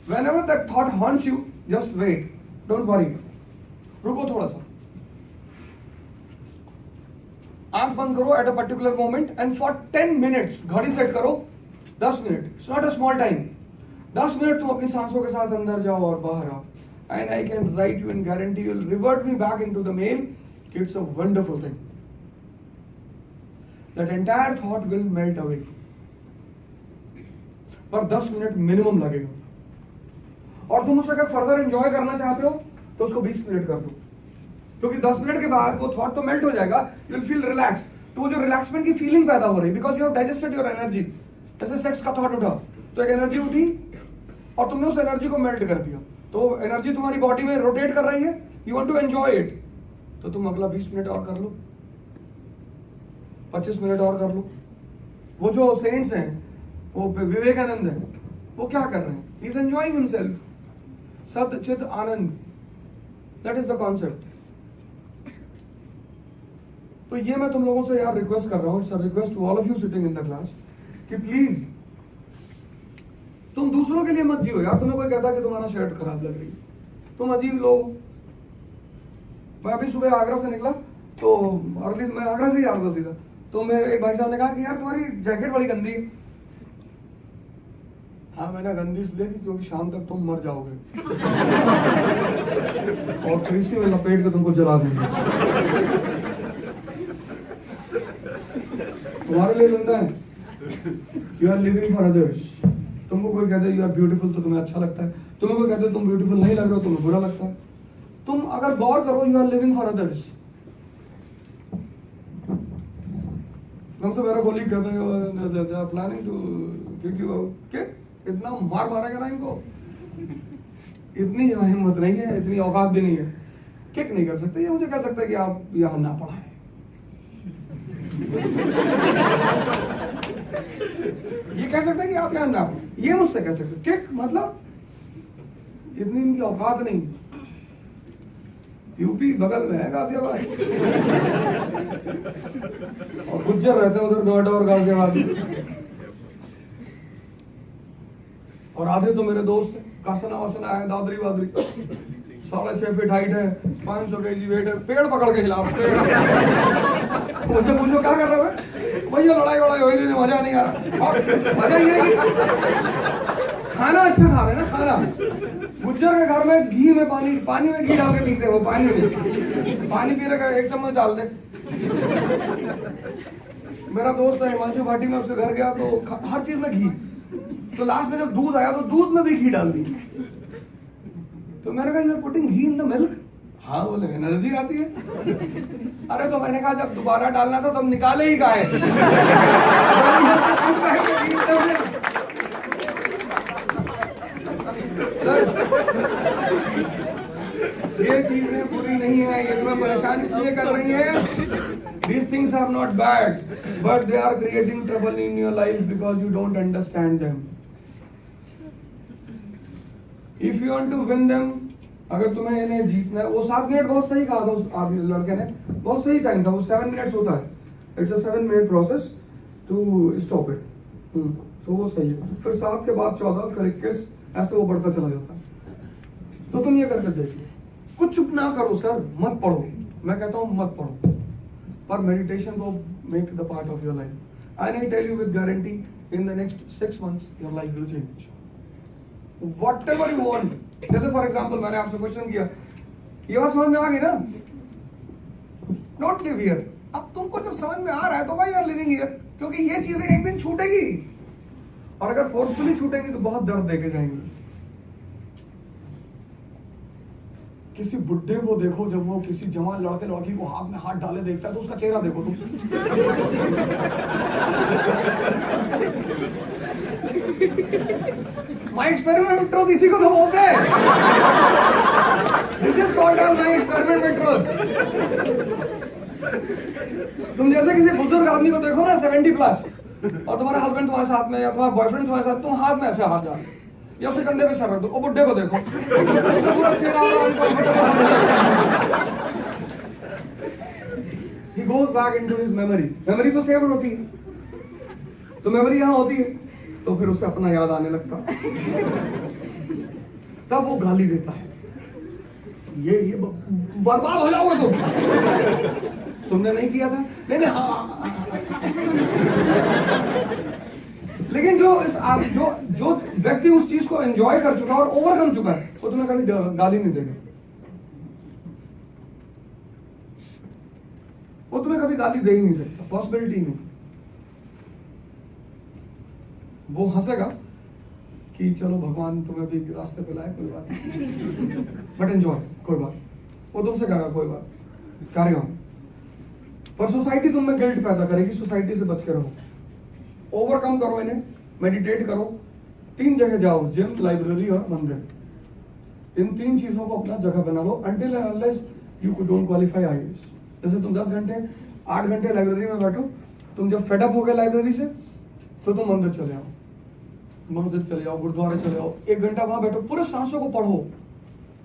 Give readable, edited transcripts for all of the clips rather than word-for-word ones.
Whenever that thought haunts you, just wait. Don't worry. रुको थोड़ा सा. आंख बंद करो at a particular moment and for 10 minutes घड़ी सेट करो 10 minute. It's not a small time. 10 minute तुम अपनी सांसों के साथ अंदर जाओ और बाहर आओ. And I can write you and guarantee you'll revert me back into the mail. It's a wonderful thing. That entire thought will melt away. पर 10 मिनट मिनिमम लगेगा. और तुम उसका अगर फर्दर एंजॉय करना चाहते हो तो उसको 20 मिनट कर दो, क्योंकि 10 मिनट के बाद वो थॉट तो मेल्ट हो जाएगा. You will feel relaxed. तो वो जो रिलैक्समेंट की फीलिंग पैदा हो रही, because you have digested your energy. जैसे सेक्स का थॉट उठा तो एक एनर्जी उठी और तुमने उस एनर्जी को मेल्ट कर दिया, तो एनर्जी तुम्हारी बॉडी में रोटेट कर रही है. You want to enjoy it, तो तुम अगला 20 मिनट और कर लो, 25 मिनट और कर लो. वो जो सेंट्स हैं, वो विवेकानंद है, वो क्या कर रहे हैं? He is enjoying himself. सत चित आनंद, दैट इज द कॉन्सेप्ट. तो ये मैं तुम लोगों से यार रिक्वेस्ट कर रहा हूं, it's a request to all of you sitting in the class, कि प्लीज तुम दूसरों के लिए मत जियो यार. तुम्हें कोई कहता कि तुम्हारा शर्ट खराब लग रही है, तुम अजीब लोग. मैं अभी सुबह आगरा से निकला, तो अर्ली मैं आगरा से ही आ रहा था सीधा, तो मेरे एक भाई साहब ने कहा कि यार तुम्हारी जैकेट बड़ी गंदी है. हाँ, मैंने गंदी इसलिए क्योंकि शाम तक तुम मर जाओगे और फिर इसी में लपेट के तुमको जला देंगे. तुम्हारे लिए गंदा है. You are living for others. तुमको कोई कहते यू आर ब्यूटीफुल तो तुम्हें अच्छा लगता है, तुम्हें कोई कहते तुम ब्यूटीफुल नहीं लग रहे हो तुम्हें बुरा लगता है. तुम अगर गौर करो, you are living for others. हमसे मेरा कोलीग कहता है planning to kick you out. Kick? इतना मार मारेगा ना इनको, इतनी हिम्मत नहीं है, इतनी औकात भी नहीं है. किक नहीं कर सकते. ये मुझे कह सकता है कि आप यहां ना पढ़ाएं. ये कह सकते हैं कि आप यहां ना पढ़ाएं. ये मुझसे कह सकते. किक मतलब इतनी इनकी औकात नहीं. यूपी बगल में है गाजियाबाद, और गुज्जर रहते हैं उधर नोएडा और गाजियाबाद में, और आधे तो मेरे दोस्त हैं. कासना वासना है, दादरी वादरी, 6.5 फीट हाइट है, 500 kg वेट है, पेड़ पकड़ के हिला रहे. मुझे पूछो क्या कर रहे हो भैया? लड़ाई वड़ाई हो रही, मजा नहीं आ रहा. और मजा ये है कि खाना अच्छा खा रहे हैं ना. खाना गुज्जर के घर में घी में पानी में घी डाल के पीते हो. पानी पी रहे का 1 चम्मच डाल दे. मेरा दोस्त है हिमांशु भाटी में, उसके घर गया तो हर चीज में घी. तो लास्ट में जब दूध आया तो दूध में भी घी डाल दी. तो मैंने कहा you are putting ghee in the milk. हाँ, बोले एनर्जी आती है. अरे तो मैंने कहा जब दोबारा डालना था तब निकाले ही गाय. ये चीजें बुरी नहीं है, ये तुम्हें परेशान इसलिए कर रही है. These things are not bad, but they are creating trouble in your life because you don't understand them. If you want to win them, अगर तुम्हें इन्हें जीतना है, वो 7 मिनट बहुत सही कहा था उस आदमी लड़के ने, बहुत सही टाइम था वो. 7 मिनट्स होता है. It's a 7 minute process to stop it. तो वो सही है. फिर 7 के बाद 14, फिर 21, ऐसे वो बढ़ता चला जाता है. तो तुम ये करके देखो. कुछ ना करो सर, मत पढ़ो. मैं कहता हूँ मत पढ़ो, पर मेडिटेशन को make the part of your life. And I tell you with guarantee, in the next 6 months your life will change. Whatever you want. जैसे फॉर एग्जांपल मैंने आपसे क्वेश्चन किया, ये बात समझ में आ गई ना? Don't live here. अब तुमको जब समझ में आ रहा है तो why you are living here? क्योंकि ये चीजें एक दिन छूटेगी, और अगर फोर्सफुली छूटेंगी तो बहुत दर्द देके जाएंगी. किसी बुड्ढे को देखो, जब वो किसी जवान लड़के लड़की को हाथ में हाथ डाले देखता है तो उसका चेहरा देखो तुम. माय एक्सपेरिमेंट विद ट्रुथ इसी को तो बोलते हैं. This is called as my experiment with truth. तुम जैसे किसी बुजुर्ग आदमी को देखो ना 70 प्लस, और तुम्हारा हस्बैंड तुम्हारे साथ में या तुम्हारा बॉयफ्रेंड तुम्हारे साथ, तुम हाथ में ऐसे हाथ डाल या फिर कंधे पे सर रख दो. वो बुड्ढे को देखो, तो पूरा चेहरा he goes back into his memory. Memory तो सेव होती है, तो मेमोरी यहाँ होती है, तो फिर उसे अपना याद आने लगता. तब वो गाली देता है, ये बर्बाद हो जाओगे तुमने नहीं किया था, नहीं नहीं हाँ। लेकिन जो व्यक्ति उस चीज को एंजॉय कर चुका और ओवरकम चुका है, वो तुम्हें कभी गाली नहीं देगा, वो तुम्हें कभी गाली दे ही नहीं सकता, पॉसिबिलिटी नहीं। वो हंसेगा कि चलो भगवान तुम्हें भी रास्ते पे लाए, कोई बात नहीं, बट एंजॉय, कोई बात। वो तुमसे कहेगा कोई बात, कैरी ऑन। पर सोसाइटी तुम में गिल्ट पैदा करेगी, सोसाइटी से बच के रहो, ओवरकम करो इन्हें, मेडिटेट करो, 3 जगह जाओ, जिम, लाइब्रेरी और मंदिर। इन 3 चीजों को अपना जगह बना लो until and unless you don't qualify IAS। जैसे तुम 10 घंटे 8 घंटे लाइब्रेरी में बैठो, तुम जब फेडअप हो गए लाइब्रेरी से तो तुम मंदिर चले आओ, मस्जिद चले जाओ, गुरुद्वारे चले जाओ, 1 घंटा वहां बैठो, पूरे सांसों को पढ़ो,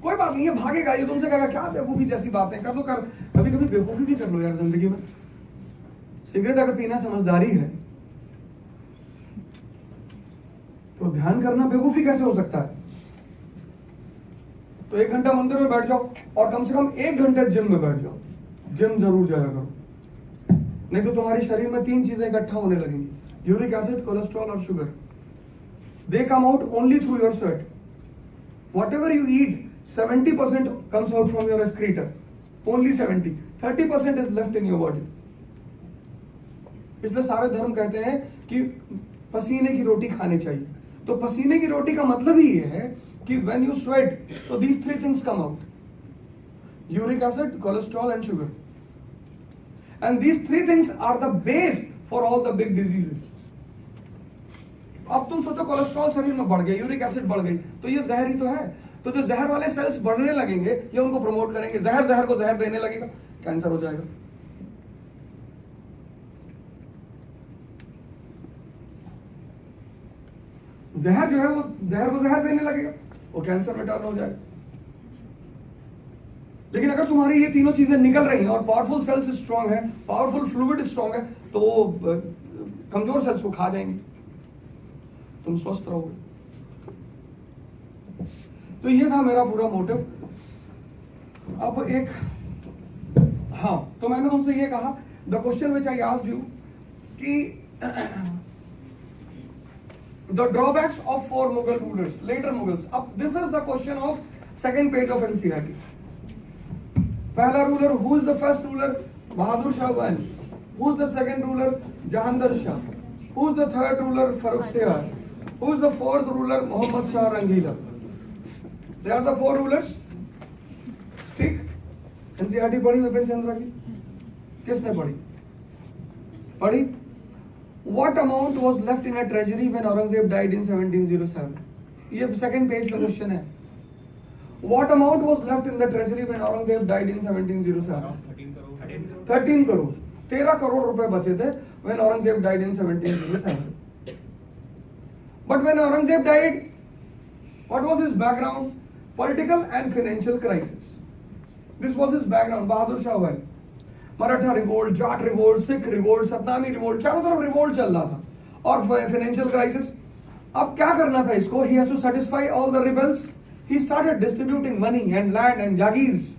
कोई बात नहीं, ये भागेगा, ये तुमसे कहेगा क्या बेवकूफी जैसी बातें कर लो, कर कभी कभी बेवकूफी भी कर लो यार जिंदगी में। सिगरेट अगर पीना समझदारी है तो ध्यान करना बेवकूफी कैसे हो सकता है? तो 1 घंटा मंदिर में बैठ जाओ और कम से कम 1 घंटे जिम में बैठ जाओ, जिम जरूर जाया करो, नहीं तो तुम्हारे शरीर में 3 चीजें इकट्ठा होने लगेंगी, यूरिक एसिड, कोलेस्ट्रॉल और sugar. They come out only through your sweat. Whatever you eat, 70% comes out from your excreta. Only 70. 30% is left in your body. इसलिए सारे धर्म कहते हैं कि पसीने की रोटी खानी चाहिए। तो पसीने की रोटी का मतलब ही ये है कि when you sweat, तो these 3 things come out. Uric acid, cholesterol and sugar. And these 3 things are the base for all the big diseases. अब तुम सोचो कोलेस्ट्रॉल शरीर में बढ़ गया, यूरिक एसिड बढ़ गई, तो ये जहर ही तो है। तो जो जहर वाले सेल्स बढ़ने लगेंगे, ये उनको प्रमोट करेंगे, जहर को जहर देने लगेगा, कैंसर हो जाएगा। जहर जो है वो जहर को जहर देने लगेगा, वो कैंसर में टर्न हो जाएगा। लेकिन अगर तुम्हारी ये तीनों चीजें निकल रही हैं और पावरफुल सेल्स स्ट्रांग है, पावरफुल फ्लूइड स्ट्रांग है, तो वो कमजोर सेल्स को खा जाएंगे, तुम स्वस्थ रहोगे। तो ये था मेरा पूरा मोटिव। अब एक तो मैंने तुमसे ये कहा, the question which I asked you कि the drawbacks of 4 Mughal rulers, later Mughals. अब this is the question of 2nd page of NCERT. पहला रूलर, who is the first ruler? Bahadur Shah Wani. Who is the second ruler? Jahangir Shah. Who is the third ruler? Farrukhsiyar. Who is the 4th ruler? Muhammad Shah Rangila. They are the 4 rulers. ठीक? NCERT पढ़ी विपिन चंद्रा की? किसने पढ़ी? What amount was left in a treasury when Aurangzeb died in 1707? ये 2nd page का question है। What amount was left in the treasury when Aurangzeb died in 1707? 13 crore. 13 crore रुपए बचे थे when Aurangzeb died in 1707. But when Aurangzeb died, what was his background? Political and financial crisis. This was his background. Bahadur Shah Wali. Maratha revolt, Jat revolt, Sikh revolt, Satnami revolt, चारों तरफ revolt चल रहा था और financial crisis. अब क्या करना था इसको? He has to satisfy all the rebels. He started distributing money and land and jagirs,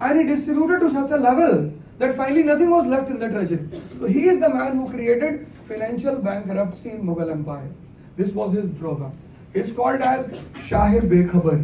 and he distributed to such a level that finally nothing was left in the treasury. So he is the man who created financial bankruptcy in Mughal Empire. This was his drawback. He is called as Shah Bekhabar.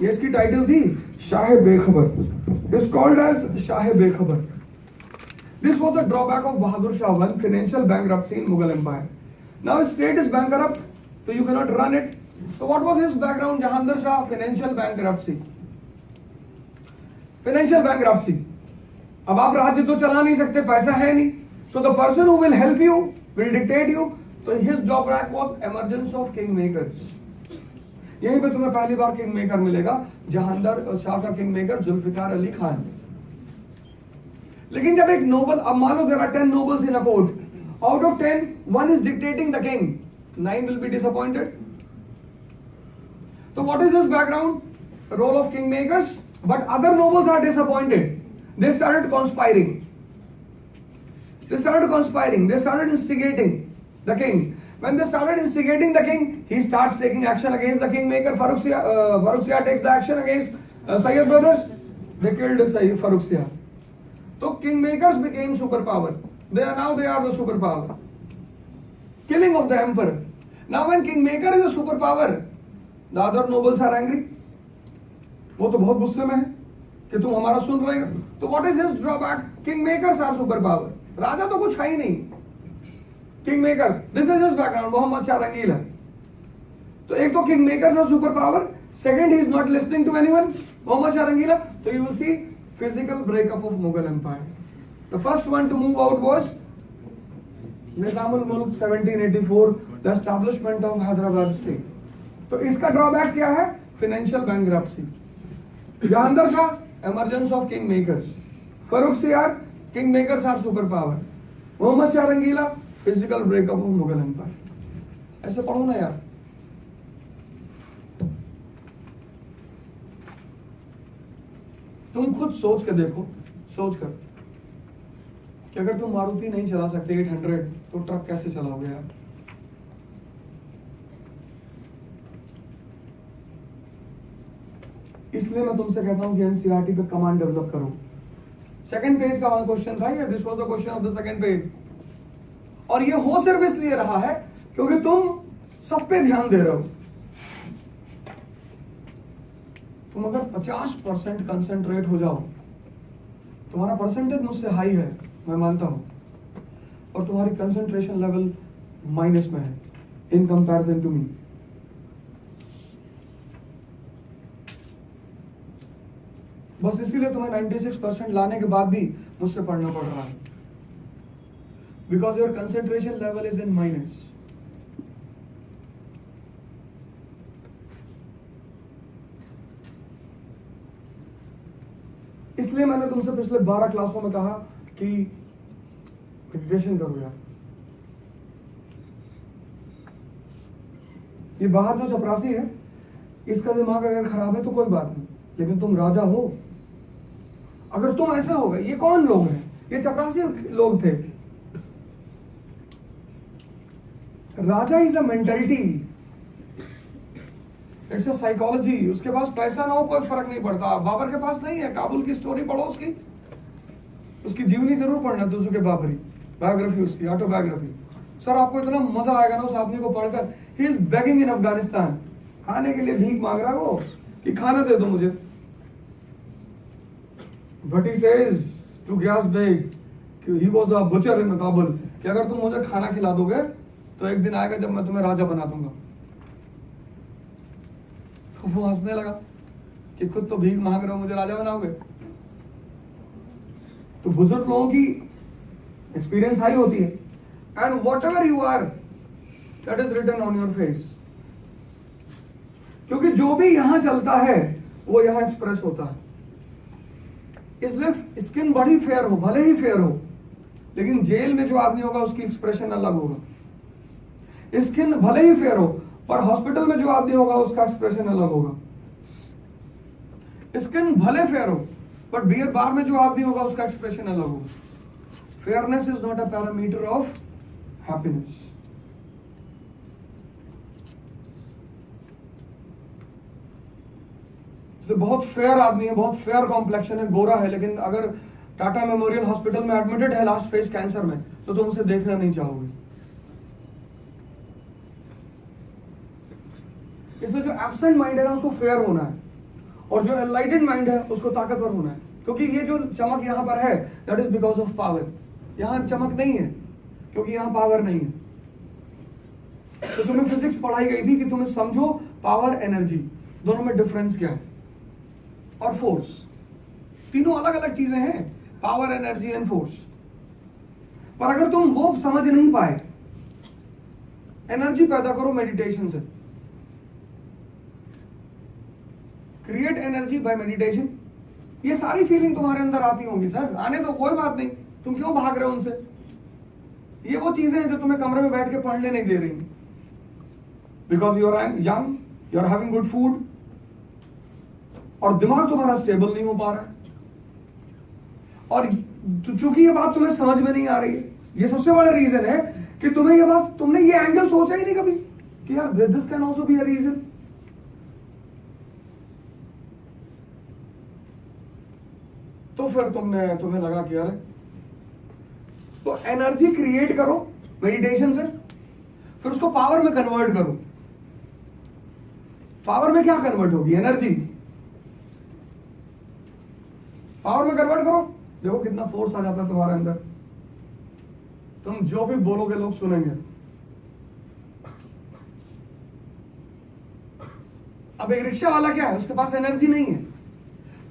ये इसकी title थी शाह बेखबर. Is called as Shah Bekhabar. This was the drawback of Bahadur Shah I, financial bankruptcy in Mughal Empire. Now state is bankrupt, so you cannot run it. So what was his background? Jahangir Shah, financial bankruptcy. Financial bankruptcy. अब आप राज्य तो चला नहीं सकते, पैसा है नहीं. So the person who will help you, will dictate you. So his drawback was emergence of kingmakers. यहीं पे तुम्हें पहली बार किंग मेकर मिलेगा, जहांगीर शाह का किंग मेकर जुल्फिकार अली खान. लेकिन जब एक नोबल, अब मान लो there are 10 nobles in a court, out of 10 1 is dictating the king, 9 will be disappointed. So what is his background? Role of kingmakers, but other nobles are disappointed. They started conspiring. They started instigating the king. When they started instigating the king, he starts taking action against the kingmaker. Farrukh Siyar takes the action against Sayyid brothers. They killed Farrukh Siyar. So kingmakers became superpower. They are the superpower. Killing of the emperor. Now when kingmaker is a superpower, the other nobles are angry. वो तो बहुत गुस्से में है कि तुम हमारा सुन रहे हो. तो what is his drawback? Kingmakers are superpower. राजा तो कुछ है ही नहीं. Kingmakers. This is his background. Mohammad Shah रंगीला. तो एक तो kingmakers are superpower. Second, he is not listening to anyone. Mohammad Shah Rangeela. So you will see physical breakup of Mughal Empire. The first one to move out was Nizamul Mulk 1784, the establishment of Hyderabad state. तो इसका drawback क्या है? Financial bankruptcy. Jahangir Shah, emergence of kingmakers. Farrukh Siyar, kingmakers are superpower. Mohammad Shah Rangeela, physical breakup of Mughal Empire. ऐसे पढ़ो ना यार. तुम खुद सोच के देखो, सोच कर कि अगर तुम मारुति नहीं चला सकते 800 तो ट्रक कैसे चलाओगे यार? इसलिए मैं तुमसे कहता हूं कि एनसीईआरटी पे कमांड डेवलप करो. सेकंड पेज का क्वेश्चन था ये. This was the question of the second page. और ये हो सिर्फ इसलिए रहा है क्योंकि तुम सब पे ध्यान दे रहे हो. तुम अगर 50% कंसंट्रेट हो जाओ, तुम्हारा परसेंटेज मुझसे हाई है, मैं मानता हूं, और तुम्हारी कंसंट्रेशन लेवल माइनस में है इन कंपैरिजन टू मी. बस इसीलिए तुम्हें 96% लाने के बाद भी मुझसे पढ़ना पड़ रहा है. Because your concentration level is in minus. इसलिए मैंने तुमसे पिछले 12 क्लासों में कहा कि मेडिटेशन करो यार. ये बाहर जो चपरासी है, इसका दिमाग अगर खराब है तो कोई बात नहीं, लेकिन तुम राजा हो. अगर तुम ऐसे हो गए, ये कौन लोग हैं? ये चपरासी लोग थे. Raja is a mentality, it's a psychology. उसके पास पैसा ना हो कोई फर्क नहीं पड़ता. बाबर के पास नहीं है. काबुल की स्टोरी पढ़ो, उसकी जीवनी जरूर पढ़ना. तुझे बाबरी बायोग्राफी, उसकी ऑटोबायोग्राफी. सर आपको इतना मजा आएगा ना उस आदमी को पढ़कर. ही इज बेगिंग इन अफगानिस्तान. खाने के लिए भीख मांग रहा है वो कि खाना दे दो मुझे. But he says to Ghiyas Beg, he was a butcher in Kabul, कि अगर तुम मुझे खाना खिला दोगे तो एक दिन आएगा जब मैं तुम्हें राजा बना दूंगा. तो वो हंसने लगा कि खुद तो भीख मांग रहे हो, मुझे राजा बनाओगे. तो बुजुर्ग लोगों की एक्सपीरियंस हाई होती है. And whatever you are, that is written on your face. क्योंकि जो भी यहां चलता है वो यहां एक्सप्रेस होता है. इसलिए स्किन बड़ी फेयर हो, भले ही फेयर हो, लेकिन जेल में जो आदमी होगा उसकी एक्सप्रेशन अलग होगा. स्किन भले ही फेयर हो, पर हॉस्पिटल में जो आदमी होगा उसका एक्सप्रेशन अलग होगा. स्किन भले फेयर हो, पर बियर बार में जो आदमी होगा उसका एक्सप्रेशन अलग होगा. Fairness is not a parameter of happiness. तो बहुत फेयर आदमी है, बहुत फेयर कॉम्प्लेक्शन है, गोरा है, लेकिन अगर टाटा मेमोरियल हॉस्पिटल में एडमिटेड है लास्ट फेज कैंसर में, तो तुम उसे देखना नहीं चाहोगे. इसलिए जो एब्सेंट माइंड है ना उसको फेयर होना है, और जो एनलाइटेड माइंड है उसको ताकतवर होना है. क्योंकि ये जो चमक यहां पर है, that is because of power. यहां चमक नहीं है क्योंकि यहां पावर नहीं है. तो तुम्हें फिजिक्स पढ़ाई गई थी कि तुम्हें समझो पावर एनर्जी दोनों में डिफरेंस क्या है, और फोर्स. तीनों अलग अलग चीजें हैं, पावर, एनर्जी एंड फोर्स. पर अगर तुम वो समझ नहीं पाए, एनर्जी पैदा करो मेडिटेशन से. Create energy by meditation. ये सारी फीलिंग तुम्हारे अंदर आती होंगी. सर आने दो, कोई बात नहीं, तुम क्यों भाग रहे हो उनसे? ये वो चीजें हैं जो तुम्हें कमरे में बैठ के पढ़ने नहीं दे रही. Because you are young, you are having good food, और दिमाग तुम्हारा स्टेबल नहीं हो पा रहा है. और चूंकि ये बात तुम्हें समझ में नहीं आ रही है, ये सबसे बड़ा रीजन है कि तुम्हें ये बात, तुमने ये एंगल सोचा ही नहीं कभी कि यार this can also be a reason. तो फिर तुम्हें लगा कि यार, तो एनर्जी क्रिएट करो मेडिटेशन से, फिर उसको पावर में कन्वर्ट करो। पावर में क्या कन्वर्ट होगी? एनर्जी। पावर में कन्वर्ट करो, देखो कितना फोर्स आ जाता है तुम्हारे अंदर। तुम जो भी बोलोगे लोग सुनेंगे। अब एक रिक्शा वाला क्या है, उसके पास एनर्जी नहीं है,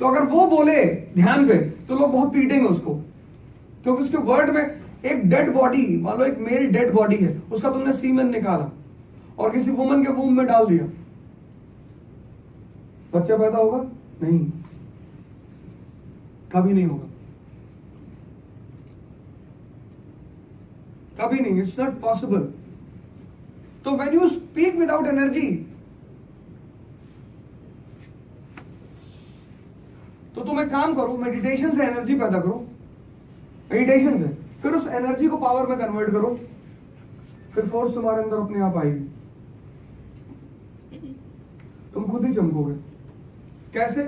तो अगर वो बोले ध्यान पे तो लोग बहुत पीटेंगे उसको, क्योंकि उसके वर्ड में एक डेड बॉडी, मान लो एक मेल डेड बॉडी है, उसका तुमने सीमेन निकाला और किसी वुमन के वूम में डाल दिया, बच्चा पैदा होगा? नहीं, कभी नहीं होगा, कभी नहीं, इट्स नॉट पॉसिबल। तो when you speak without energy, तो तुम एक काम करो, मेडिटेशन से एनर्जी पैदा करो, मेडिटेशन से, फिर उस एनर्जी को पावर में कन्वर्ट करो, फिर फोर्स तुम्हारे अंदर अपने आप आएगी, तुम खुद ही चमकोगे। कैसे?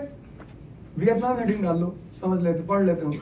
वियतनाम हेडिंग डाल लो, समझ लेते, पढ़ लेते हो।